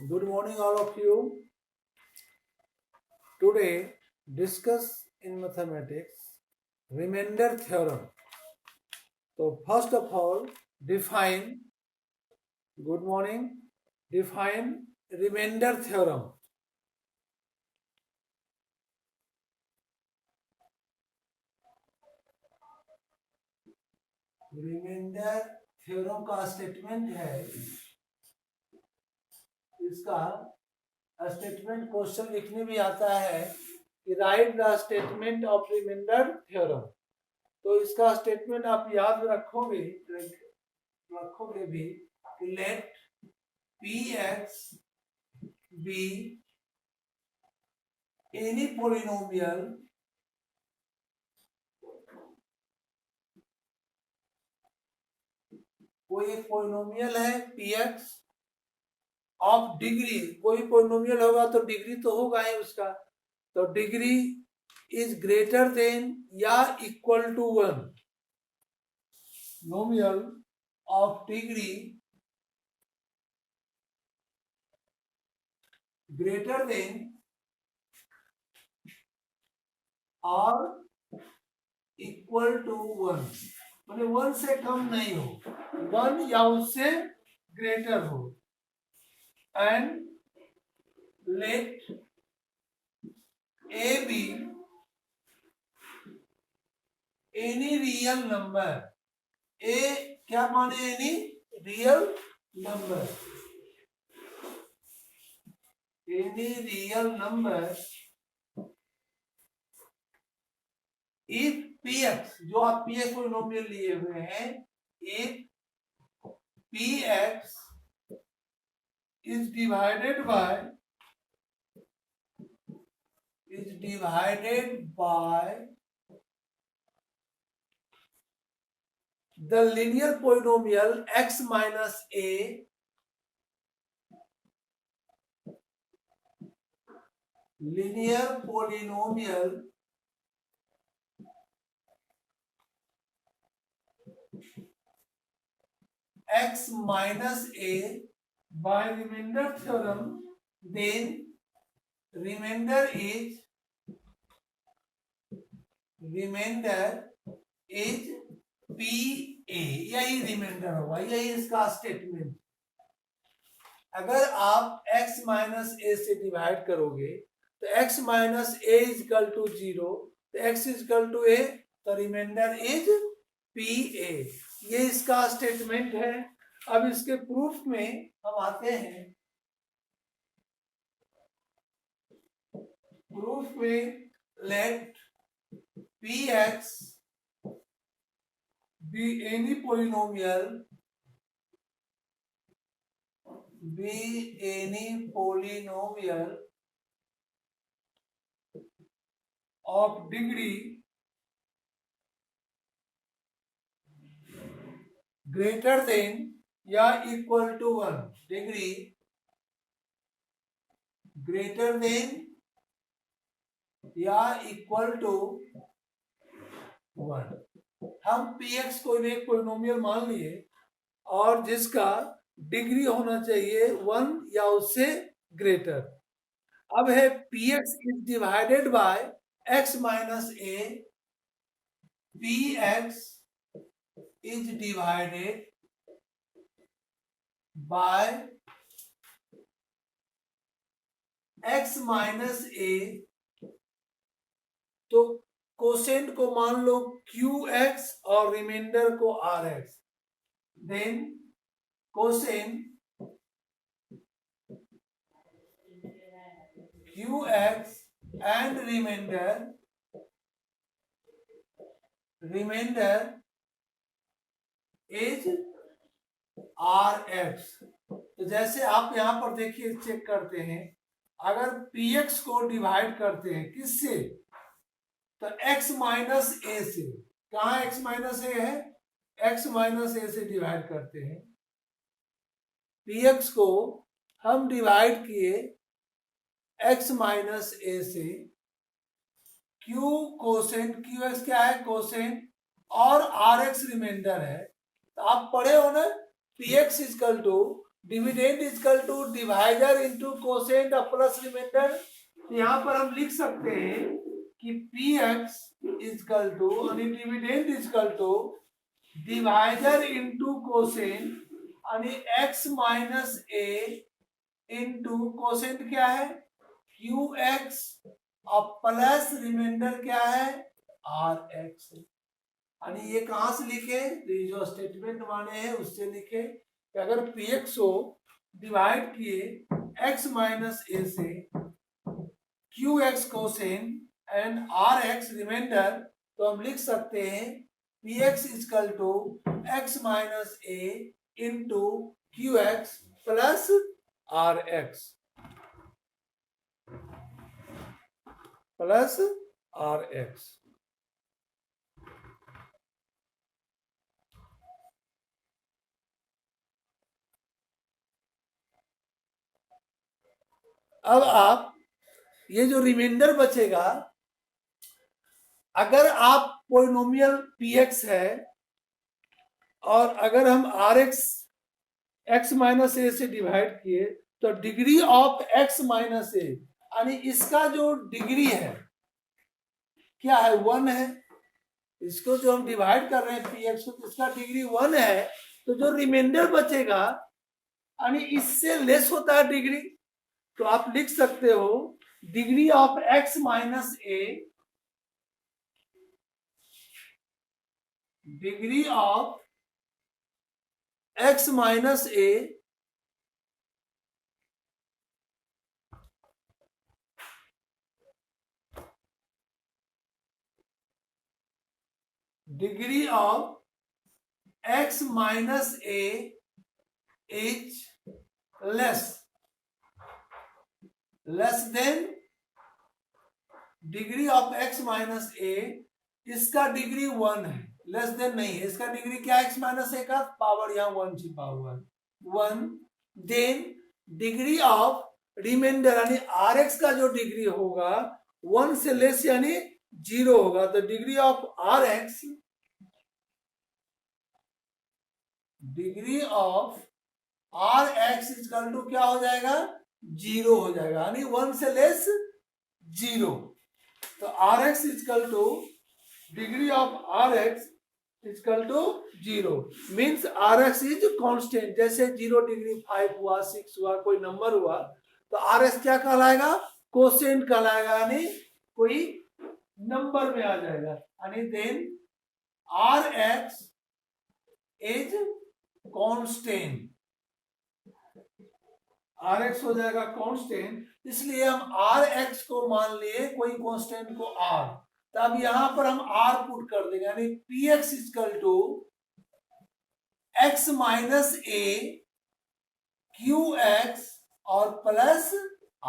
Good morning, all of you. Today, discuss in mathematics remainder theorem. So, first of all, define. Good morning. Define remainder theorem. Remainder theorem का statement है, इसका statement question लिखने भी आता है कि write the statement of remainder theorem. तो इसका स्टेटमेंट आप याद रखोगे भी कि let px be any polynomial कोई एक पोलिनोमियल है px ऑफ डिग्री, कोई पोलिनोमियल होगा तो डिग्री तो होगा ही उसका, तो डिग्री इज ग्रेटर देन या इक्वल टू 1, नोमियल ऑफ डिग्री ग्रेटर देन और इक्वल टू 1, मतलब 1 से कम नहीं हो, 1 या उससे ग्रेटर हो, and let a be any real number. A क्या माने? Any real number, any real number if px, जो आप px पोलिनोमियल लिए हुए हैं, if px is divided by the linear polynomial x minus a linear polynomial x minus a by remainder theorem, then remainder is pa, यही reminder होगा, यही इसका statement. अगर आप x माइनस ए से डिवाइड करोगे तो x minus A is equal to 0, तो x is equal to a, तो रिमाइंडर इज pa। ये इसका स्टेटमेंट है। अब इसके प्रूफ में हम आते हैं। प्रूफ में late px be any polynomial of degree greater than या equal to 1, degree greater than या इक्वल टू 1। हम px को एक पोलिनोमियल मान लिए और जिसका डिग्री होना चाहिए 1 या उससे ग्रेटर। अब है px is divided by x minus a, px is divided by x minus a, तो कोसेंट को मान लो qx और रिमाइंडर को rx, then quotient qx and remainder is rx। तो जैसे आप यहां पर देखिए, चेक करते हैं, अगर px को डिवाइड करते हैं किससे, तो x माइनस ए से। कहां x माइनस ए है? x माइनस ए से डिवाइड करते हैं। px को हम डिवाइड किए x माइनस ए से, q कोसेंट, qx क्या है? कोसेंट, और rx रिमाइंडर है। तो आप पढ़े हो ना, px equal to dividend is equal to divider into quotient और प्लस रिमाइंडर। यहाँ पर हम लिख सकते हैं कि पी एक्स इजकल टू आणि dividend is equal to divider into quotient आणि एक्स माइनस ए इंटू कोसेंट क्या है क्यू एक्स और प्लस रिमाइंडर क्या है आर एक्स। आणि ये कहां से लिखे तो ये जो स्टेटमेंट माने हैं उससे लिखे कि अगर पी एक्स को डिवाइड किए एक्स माइनस ए से q x quotient and r x remainder तो हम लिख सकते हैं p x is equal to x minus A into q x plus r x plus r x. अब आप ये जो रिमाइंडर बचेगा अगर आप पोलिनोमियल px है और अगर हम rx x माइनस ए से डिवाइड किए तो डिग्री ऑफ x माइनस ए यानी इसका जो डिग्री है क्या है 1 है। इसको जो हम डिवाइड कर रहे हैं px को इसका डिग्री 1 है तो जो रिमाइंडर बचेगा यानी इससे लेस होता है डिग्री तो आप लिख सकते हो degree of x minus a degree of x minus a degree of x minus A is less than degree of x minus a इसका डिग्री 1 है लेस देन नहीं है इसका डिग्री क्या x माइनस ए का पावर यहां 1 छिपा हुआ है 1 देन डिग्री ऑफ रिमाइंडर यानी rx का जो डिग्री होगा 1 से लेस यानी 0 होगा तो degree of rx degree of rx equal to क्या हो जाएगा 0 हो जाएगा यानी 1 से लेस 0 तो rx equal to degree of rx equal to 0 means rx is constant जैसे 0 डिग्री 5 हुआ 6 हुआ कोई नंबर हुआ तो rx क्या कहलाएगा कोसेंट कहलाएगा यानी कोई नंबर में आ जाएगा यानी then rx is constant rx हो जाएगा कांस्टेंट इसलिए हम rx को मान लिए कोई कांस्टेंट को r तो अब यहां पर हम r पुट कर देंगे यानी px equal to x minus A Q X और प्लस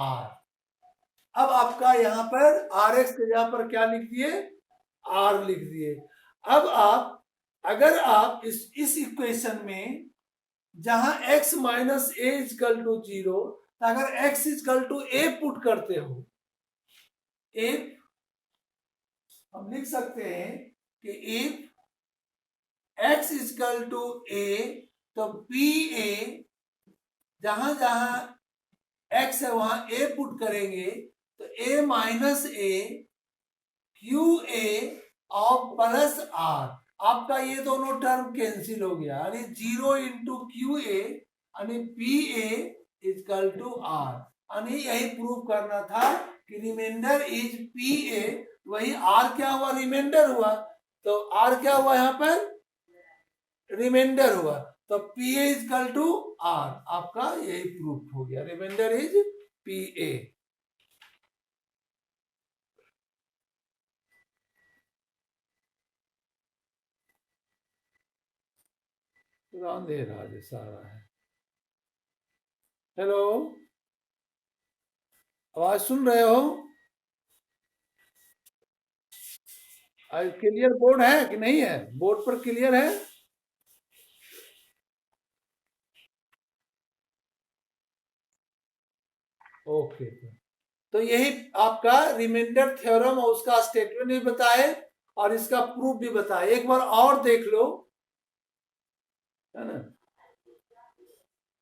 r। अब आपका यहां पर rx के यहां पर क्या लिख दिए r लिख दिए। अब आप अगर आप इस इक्वेशन में जहां x minus A equal to 0 तो अगर x equal to a put करते हो इफ हम लिख सकते हैं कि if x equal to a तो पी ए जहां जहां x है वहां a पुट करेंगे तो a minus A Q A और प्लस r आपका ये दोनों टर्म कैंसिल हो गया यानी 0 इंटू क्यू ए यानी P A equal to R यानी यही प्रूव करना था कि रिमाइंडर इज पी ए वही आर क्या हुआ रिमाइंडर हुआ तो आर क्या हुआ यहां पर रिमाइंडर हुआ तो P A equal to R आपका यही प्रूफ हो गया रिमाइंडर इज पी ए। अंधेरा जैसा रहा है। हेलो आवाज सुन रहे हो क्लियर बोर्ड है कि नहीं है बोर्ड पर क्लियर है ओके तो यही आपका रिमाइंडर थ्योरम और उसका स्टेटमेंट भी बताए और इसका प्रूफ भी बताए एक बार और देख लो है ना।